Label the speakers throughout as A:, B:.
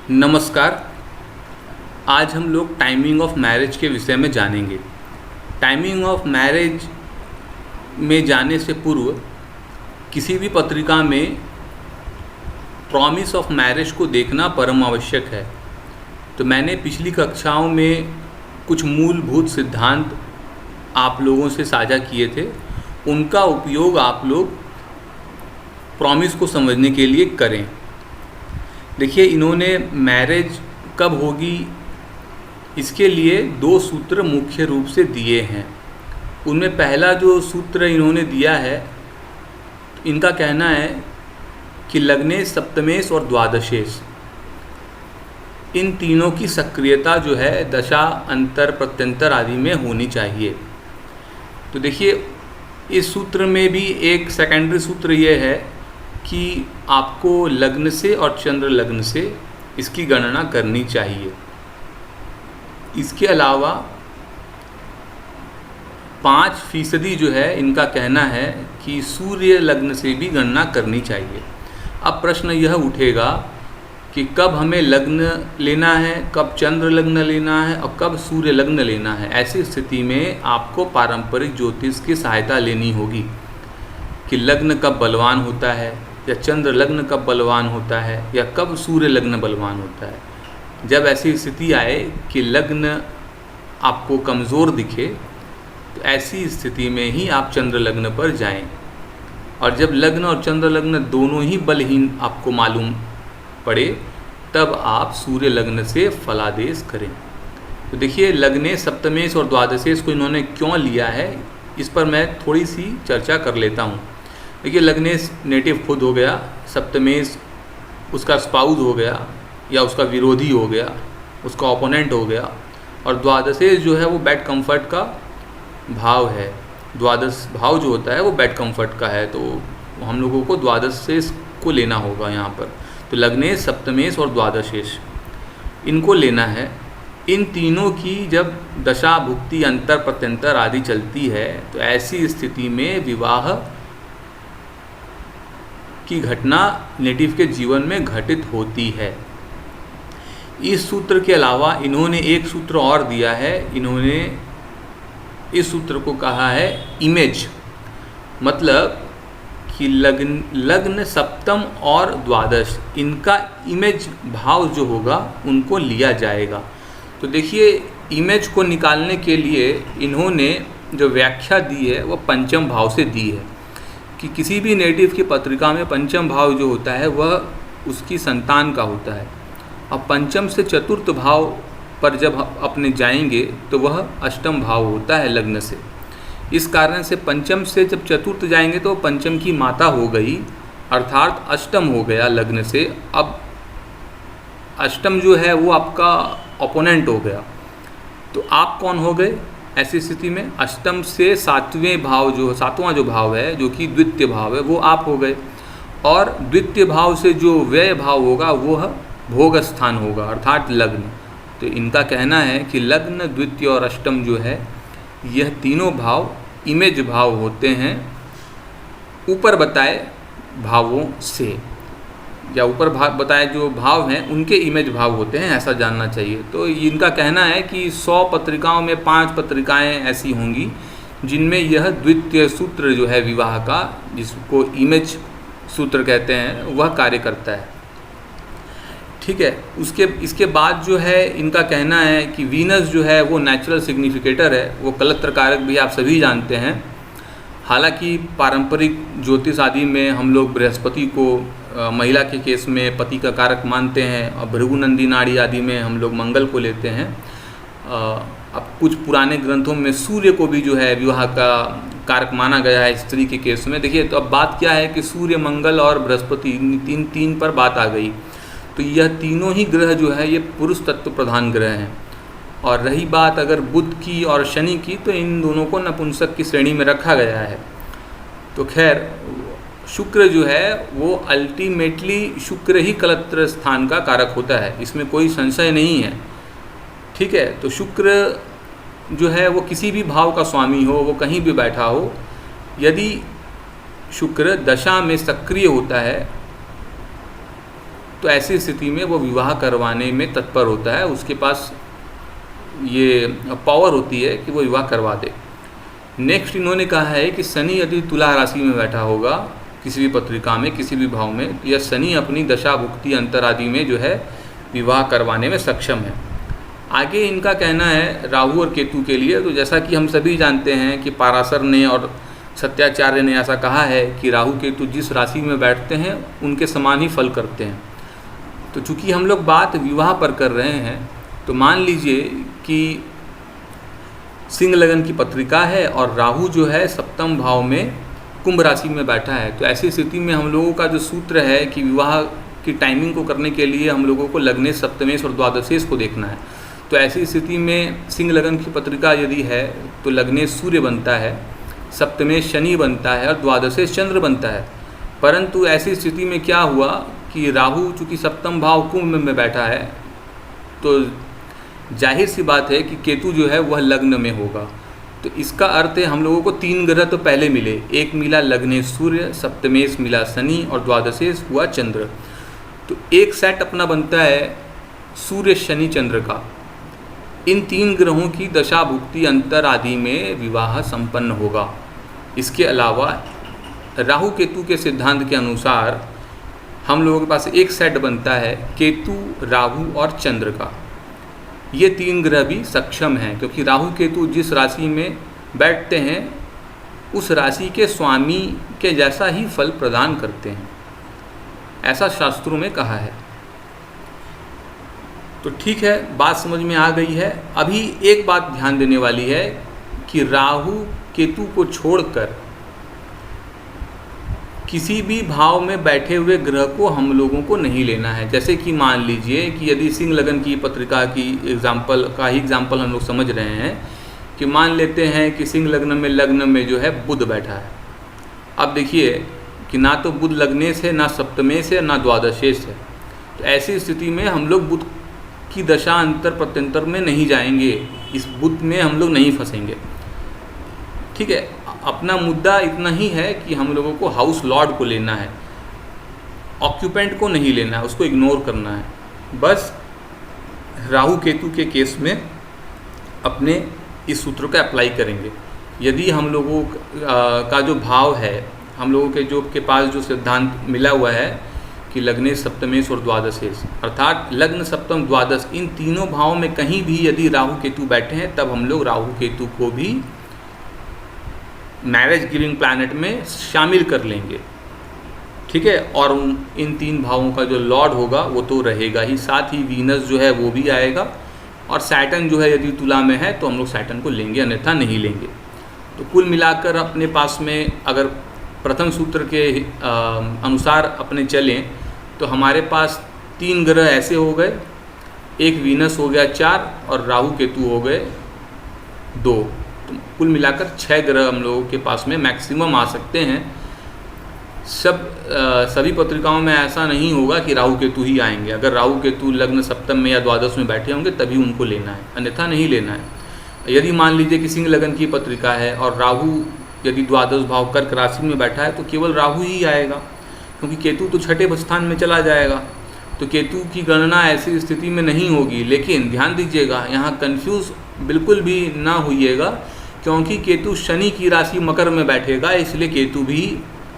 A: नमस्कार। आज हम लोग टाइमिंग ऑफ मैरिज के विषय में जानेंगे। टाइमिंग ऑफ मैरिज में जाने से पूर्व किसी भी पत्रिका में प्रॉमिस ऑफ मैरिज को देखना परम आवश्यक है। तो मैंने पिछली कक्षाओं में कुछ मूलभूत सिद्धांत आप लोगों से साझा किए थे, उनका उपयोग आप लोग प्रॉमिस को समझने के लिए करें। देखिए, इन्होंने मैरिज कब होगी इसके लिए दो सूत्र मुख्य रूप से दिए हैं। उनमें पहला जो सूत्र इन्होंने दिया है, इनका कहना है कि लग्ने सप्तमेश और द्वादशेश, इन तीनों की सक्रियता जो है दशा अंतर प्रत्यंतर आदि में होनी चाहिए। तो देखिए, इस सूत्र में भी एक सेकेंडरी सूत्र ये है कि आपको लग्न से और चंद्र लग्न से इसकी गणना करनी चाहिए। इसके अलावा 5% जो है इनका कहना है कि सूर्य लग्न से भी गणना करनी चाहिए। अब प्रश्न यह उठेगा कि कब हमें लग्न लेना है, कब चंद्र लग्न लेना है और कब सूर्य लग्न लेना है। ऐसी स्थिति में आपको पारंपरिक ज्योतिष की सहायता लेनी होगी कि लग्न कब बलवान होता है, या चंद्र लग्न कब बलवान होता है, या कब सूर्य लग्न बलवान होता है। जब ऐसी स्थिति आए कि लग्न आपको कमज़ोर दिखे, तो ऐसी स्थिति में ही आप चंद्र लग्न पर जाएं। और जब लग्न और चंद्र लग्न दोनों ही बलहीन आपको मालूम पड़े, तब आप सूर्य लग्न से फलादेश करें। तो देखिए, लग्ने सप्तमेश और द्वादशेश को इन्होंने क्यों लिया है, इस पर मैं थोड़ी सी चर्चा कर लेता हूँ। देखिए, लग्नेश नेटिव खुद हो गया, सप्तमेश उसका स्पाउस हो गया या उसका विरोधी हो गया, उसका ओपोनेंट हो गया, और द्वादशेश जो है वो बैड कंफर्ट का भाव है। द्वादश भाव जो होता है वो बैड कंफर्ट का है, तो हम लोगों को द्वादशेश को लेना होगा यहाँ पर। तो लग्नेश, सप्तमेश और द्वादशेश इनको लेना है। इन तीनों की जब दशा भुक्ति अंतर प्रत्यंतर आदि चलती है, तो ऐसी स्थिति में विवाह की घटना नेटिव के जीवन में घटित होती है। इस सूत्र के अलावा इन्होंने एक सूत्र और दिया है। इन्होंने इस सूत्र को कहा है इमेज, मतलब कि लग्न सप्तम और द्वादश, इनका इमेज भाव जो होगा उनको लिया जाएगा। तो देखिए, इमेज को निकालने के लिए इन्होंने जो व्याख्या दी है वो पंचम भाव से दी है कि किसी भी नेटिव की पत्रिका में पंचम भाव जो होता है वह उसकी संतान का होता है। अब पंचम से चतुर्थ भाव पर जब अपने जाएंगे तो वह अष्टम भाव होता है लग्न से। इस कारण से पंचम से जब चतुर्थ जाएंगे तो पंचम की माता हो गई, अर्थात अष्टम हो गया लग्न से। अब अष्टम जो है वो आपका ओपोनेंट हो गया, तो आप कौन हो गए ऐसी स्थिति में? अष्टम से सातवां जो भाव है, जो कि द्वितीय भाव है, वो आप हो गए। और द्वितीय भाव से जो व्यय भाव होगा वह भोग स्थान होगा, अर्थात लग्न। तो इनका कहना है कि लग्न, द्वितीय और अष्टम जो है, यह तीनों भाव इमेज भाव होते हैं ऊपर बताए भावों से, या ऊपर बताए जो भाव हैं उनके इमेज भाव होते हैं, ऐसा जानना चाहिए। तो इनका कहना है कि 100 पत्रिकाओं में 5 पत्रिकाएं ऐसी होंगी जिनमें यह द्वितीय सूत्र जो है विवाह का, जिसको इमेज सूत्र कहते हैं, वह कार्य करता है। ठीक है। इसके बाद जो है इनका कहना है कि वीनस जो है वो नेचुरल सिग्निफिकेटर है, वो कलत्र कारक भी आप सभी जानते हैं। हालांकि पारंपरिक ज्योतिष आदि में हम लोग बृहस्पति को महिला के केस में पति का कारक मानते हैं, और भृगुनंदी नाड़ी आदि में हम लोग मंगल को लेते हैं। अब कुछ पुराने ग्रंथों में सूर्य को भी जो है विवाह का कारक माना गया है स्त्री के केस में। देखिए, तो अब बात क्या है कि सूर्य, मंगल और बृहस्पति, तीन पर बात आ गई। तो यह तीनों ही ग्रह जो है ये पुरुष तत्व प्रधान ग्रह हैं। और रही बात अगर बुध की और शनि की, तो इन दोनों को नपुंसक की श्रेणी में रखा गया है। तो खैर, शुक्र जो है वो अल्टीमेटली शुक्र ही कलत्र स्थान का कारक होता है, इसमें कोई संशय नहीं है। ठीक है। तो शुक्र जो है वो किसी भी भाव का स्वामी हो, वो कहीं भी बैठा हो, यदि शुक्र दशा में सक्रिय होता है तो ऐसी स्थिति में वो विवाह करवाने में तत्पर होता है, उसके पास ये पावर होती है कि वो विवाह करवा दे। नेक्स्ट इन्होंने कहा है कि शनि यदि तुला राशि में बैठा होगा किसी भी पत्रिका में, किसी भी भाव में, या शनि अपनी दशा भुक्ति अंतर आदि में जो है विवाह करवाने में सक्षम है। आगे इनका कहना है राहु और केतु के लिए, तो जैसा कि हम सभी जानते हैं कि पाराशर ने और सत्याचार्य ने ऐसा कहा है कि राहु केतु जिस राशि में बैठते हैं उनके समान ही फल करते हैं। तो चूँकि हम लोग बात विवाह पर कर रहे हैं, तो मान लीजिए कि सिंह लगन की पत्रिका है और राहु जो है सप्तम भाव में कुंभ राशि में बैठा है, तो ऐसी स्थिति में हम लोगों का जो सूत्र है कि विवाह की टाइमिंग को करने के लिए हम लोगों को लग्नेश, सप्तमेश और द्वादशेश को देखना है। तो ऐसी स्थिति में सिंह लगन की पत्रिका यदि है तो लग्नेश सूर्य बनता है, सप्तमेश शनि बनता है और द्वादशेश चंद्र बनता है। परंतु ऐसी स्थिति में क्या हुआ कि राहु चूँकि सप्तम भाव कुंभ में बैठा है, तो जाहिर सी बात है कि केतु जो है वह लग्न में होगा। तो इसका अर्थ है हम लोगों को 3 ग्रह तो पहले मिले, एक मिला लग्नेश सूर्य, सप्तमेश मिला शनि और द्वादशेश हुआ चंद्र। तो एक सेट अपना बनता है सूर्य शनि चंद्र का। इन 3 ग्रहों की दशा भुक्ति अंतर आदि में विवाह संपन्न होगा। इसके अलावा राहु केतु के सिद्धांत के अनुसार हम लोगों के पास एक सेट बनता है केतु, राहु और चंद्र का। ये 3 ग्रह भी सक्षम हैं, क्योंकि राहु केतु जिस राशि में बैठते हैं उस राशि के स्वामी के जैसा ही फल प्रदान करते हैं, ऐसा शास्त्रों में कहा है। तो ठीक है, बात समझ में आ गई है। अभी एक बात ध्यान देने वाली है कि राहु केतु को छोड़कर किसी भी भाव में बैठे हुए ग्रह को हम लोगों को नहीं लेना है। जैसे कि मान लीजिए कि यदि सिंह लगन की पत्रिका की एग्जाम्पल हम लोग समझ रहे हैं कि मान लेते हैं कि सिंह लग्न में जो है बुध बैठा है। अब देखिए कि ना तो बुध लग्नेश है, ना सप्तमेश है, ना द्वादशेश है। तो ऐसी स्थिति में हम लोग बुध की दशा अंतर प्रत्यंतर में नहीं जाएंगे, इस बुध में हम लोग नहीं फंसेंगे। ठीक है, अपना मुद्दा इतना ही है कि हम लोगों को हाउस लॉर्ड को लेना है, ऑक्यूपेंट को नहीं लेना है, उसको इग्नोर करना है। बस राहु केतु के केस में अपने इस सूत्र को अप्लाई करेंगे। यदि हम लोगों का जो भाव है, हम लोगों के पास जो सिद्धांत मिला हुआ है कि लग्नेश, सप्तमेश और द्वादशेश, अर्थात लग्न, सप्तम, द्वादश, इन तीनों भावों में कहीं भी यदि राहु केतु बैठे हैं तब हम लोग राहु केतु को भी मैरिज गिविंग प्लैनेट में शामिल कर लेंगे। ठीक है, और इन 3 भावों का जो लॉर्ड होगा वो तो रहेगा ही, साथ ही वीनस जो है वो भी आएगा, और सैटर्न जो है यदि तुला में है तो हम लोग सैटर्न को लेंगे, अन्यथा नहीं लेंगे। तो कुल मिलाकर अपने पास में अगर प्रथम सूत्र के अनुसार अपने चलें तो हमारे पास 3 ग्रह ऐसे हो गए, एक वीनस हो गया 4 और राहु केतु हो गए 2। तो कुल मिलाकर 6 ग्रह हम लोगों के पास में मैक्सिमम आ सकते हैं। सभी पत्रिकाओं में ऐसा नहीं होगा कि राहु केतु ही आएंगे। अगर राहु केतु लग्न, सप्तम में या द्वादश में बैठे होंगे तभी उनको लेना है, अन्यथा नहीं लेना है। यदि मान लीजिए कि सिंह लगन की पत्रिका है और राहु यदि द्वादश भाव कर्क राशि में बैठा है तो केवल राहु ही आएगा, क्योंकि केतु तो छठे स्थान में चला जाएगा। तो केतु की गणना ऐसी स्थिति में नहीं होगी। लेकिन ध्यान दीजिएगा, यहाँ कन्फ्यूज़ बिल्कुल भी ना होइएगा, क्योंकि केतु शनि की राशि मकर में बैठेगा, इसलिए केतु भी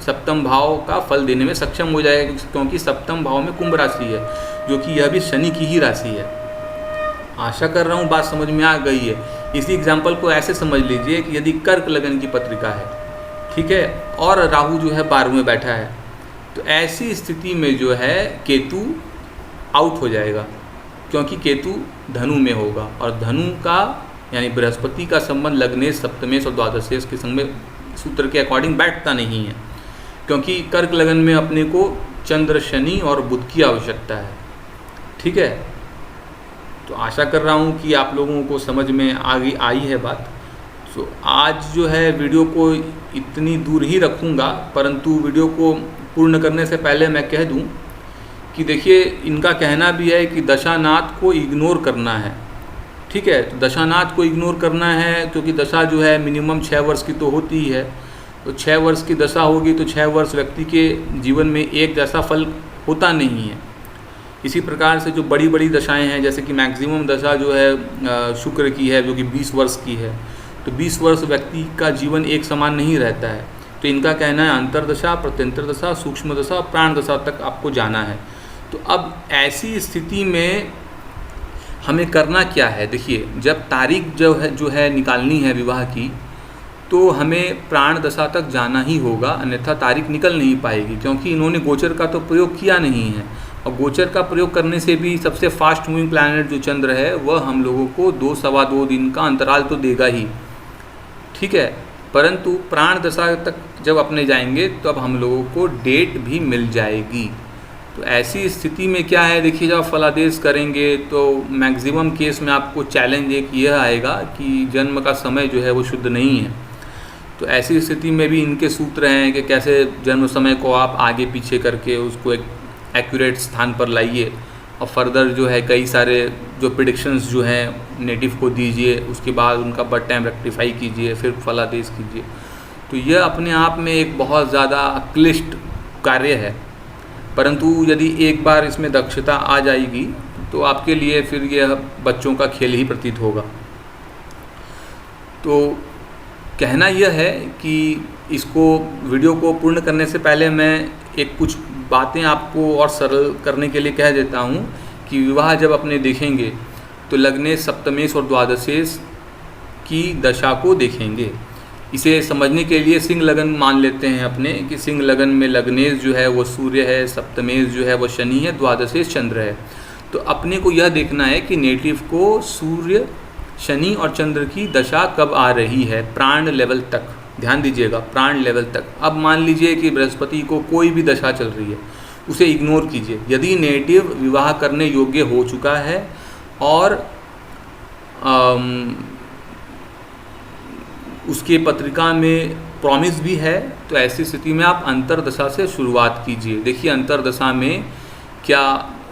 A: सप्तम भाव का फल देने में सक्षम हो जाएगा, क्योंकि सप्तम भाव में कुंभ राशि है, जो कि यह भी शनि की ही राशि है। आशा कर रहा हूँ बात समझ में आ गई है। इसी एग्जाम्पल को ऐसे समझ लीजिए कि यदि कर्क लगन की पत्रिका है, ठीक है, और राहु जो है 12 में बैठा है, तो ऐसी स्थिति में जो है केतु आउट हो जाएगा, क्योंकि केतु धनु में होगा, और धनु का यानी बृहस्पति का संबंध लग्नेश, सप्तमेश और द्वादशेश के संग में सूत्र के अकॉर्डिंग बैठता नहीं है, क्योंकि कर्क लगन में अपने को चंद्र, शनि और बुध की आवश्यकता है। ठीक है, तो आशा कर रहा हूँ कि आप लोगों को समझ में आई है बात। तो आज जो है वीडियो को इतनी दूर ही रखूँगा, परंतु वीडियो को पूर्ण करने से पहले मैं कह दूँ कि देखिए, इनका कहना भी है कि दशानाथ को इग्नोर करना है। ठीक है, तो दशानाथ को इग्नोर करना है, क्योंकि दशा जो है मिनिमम 6 वर्ष की तो होती ही है। तो 6 वर्ष की दशा होगी तो 6 वर्ष व्यक्ति के जीवन में एक जैसा फल होता नहीं है। इसी प्रकार से जो बड़ी बड़ी दशाएं हैं, जैसे कि मैक्सिमम दशा जो है शुक्र की है, जो कि 20 वर्ष की है, तो 20 वर्ष व्यक्ति का जीवन एक समान नहीं रहता है। तो इनका कहना है अंतर्दशा, प्रत्यंतर दशा, सूक्ष्म दशा, प्राण दशा तक आपको जाना है। तो अब ऐसी स्थिति में हमें करना क्या है? देखिए, जब तारीख जो है निकालनी है विवाह की, तो हमें प्राण दशा तक जाना ही होगा, अन्यथा तारीख निकल नहीं पाएगी, क्योंकि इन्होंने गोचर का तो प्रयोग किया नहीं है। और गोचर का प्रयोग करने से भी सबसे फास्ट मूविंग प्लैनेट जो चंद्र है वह हम लोगों को 2-2.25 दिन का अंतराल तो देगा ही, ठीक है। परंतु प्राण दशा तक जब अपने जाएंगे तो अब हम लोगों को डेट भी मिल जाएगी। तो ऐसी स्थिति में क्या है, देखिए, जब फलादेश करेंगे तो मैक्सिमम केस में आपको चैलेंज एक यह आएगा कि जन्म का समय जो है वो शुद्ध नहीं है। तो ऐसी स्थिति में भी इनके सूत्र हैं कि कैसे जन्म समय को आप आगे पीछे करके उसको एक एक्यूरेट स्थान पर लाइए, और फर्दर जो है कई सारे जो प्रिडिक्शंस जो हैं नेटिव को दीजिए, उसके बाद उनका बर्थ टाइम रेक्टिफाई कीजिए, फिर फलादेश कीजिए। तो यह अपने आप में एक बहुत ज़्यादा क्लिष्ट कार्य है, परंतु यदि एक बार इसमें दक्षता आ जाएगी तो आपके लिए फिर यह बच्चों का खेल ही प्रतीत होगा। तो कहना यह है कि इसको वीडियो को पूर्ण करने से पहले मैं एक कुछ बातें आपको और सरल करने के लिए कह देता हूँ कि विवाह जब अपने देखेंगे तो लग्नेश, सप्तमेश और द्वादशेश की दशा को देखेंगे। इसे समझने के लिए सिंह लगन मान लेते हैं अपने कि सिंह लगन में लग्नेश जो है वो सूर्य है, सप्तमेश जो है वो शनि है, द्वादशेश चंद्र है। तो अपने को यह देखना है कि नेटिव को सूर्य, शनि और चंद्र की दशा कब आ रही है प्राण लेवल तक। ध्यान दीजिएगा, प्राण लेवल तक। अब मान लीजिए कि बृहस्पति को कोई भी दशा चल रही है, उसे इग्नोर कीजिए। यदि नेटिव विवाह करने योग्य हो चुका है और उसके पत्रिका में प्रॉमिस भी है, तो ऐसी स्थिति में आप अंतरदशा से शुरुआत कीजिए। देखिए अंतरदशा में क्या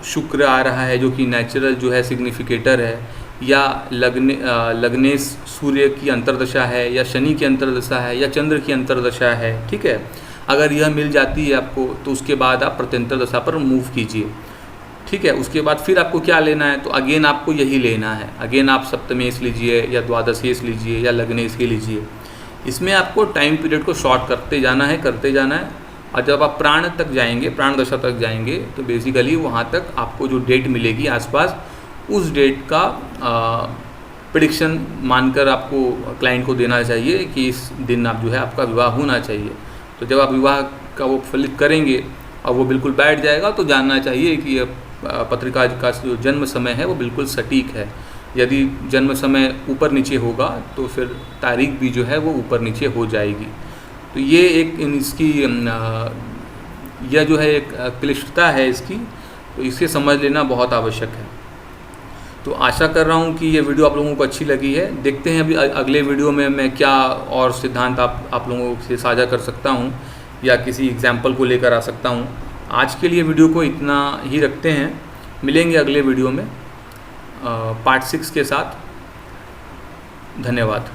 A: शुक्र आ रहा है जो कि नेचुरल जो है सिग्निफिकेटर है, या लग्नेश सूर्य की अंतरदशा है, या शनि की अंतरदशा है, या चंद्र की अंतरदशा है, ठीक है। अगर यह मिल जाती है आपको तो उसके बाद आप प्रत्यंतर दशा पर मूव कीजिए, ठीक है। उसके बाद फिर आपको क्या लेना है, तो अगेन आपको यही लेना है। अगेन आप सप्तमेश लीजिए या द्वादशेश लीजिए या लग्नेश ही लीजिए। इसमें आपको टाइम पीरियड को शॉर्ट करते जाना है। और जब आप प्राण तक जाएंगे, प्राण दशा तक जाएंगे, तो बेसिकली वहाँ तक आपको जो डेट मिलेगी आसपास, उस डेट का प्रेडिक्शन मानकर आपको क्लाइंट को देना चाहिए कि इस दिन आप जो है आपका विवाह होना चाहिए। तो जब आप विवाह का वो फलित करेंगे और वो बिल्कुल बैठ जाएगा, तो जानना चाहिए कि पत्रिका का जो जन्म समय है वो बिल्कुल सटीक है। यदि जन्म समय ऊपर नीचे होगा तो फिर तारीख भी जो है वो ऊपर नीचे हो जाएगी। तो ये एक इसकी यह जो है एक क्लिष्टता है इसकी, तो इसे समझ लेना बहुत आवश्यक है। तो आशा कर रहा हूँ कि ये वीडियो आप लोगों को अच्छी लगी है। देखते हैं अभी अगले वीडियो में मैं क्या और सिद्धांत आप लोगों से साझा कर सकता हूँ या किसी एग्जाम्पल को लेकर आ सकता हूँ। आज के लिए वीडियो को इतना ही रखते हैं, मिलेंगे अगले वीडियो में पार्ट 6 के साथ। धन्यवाद।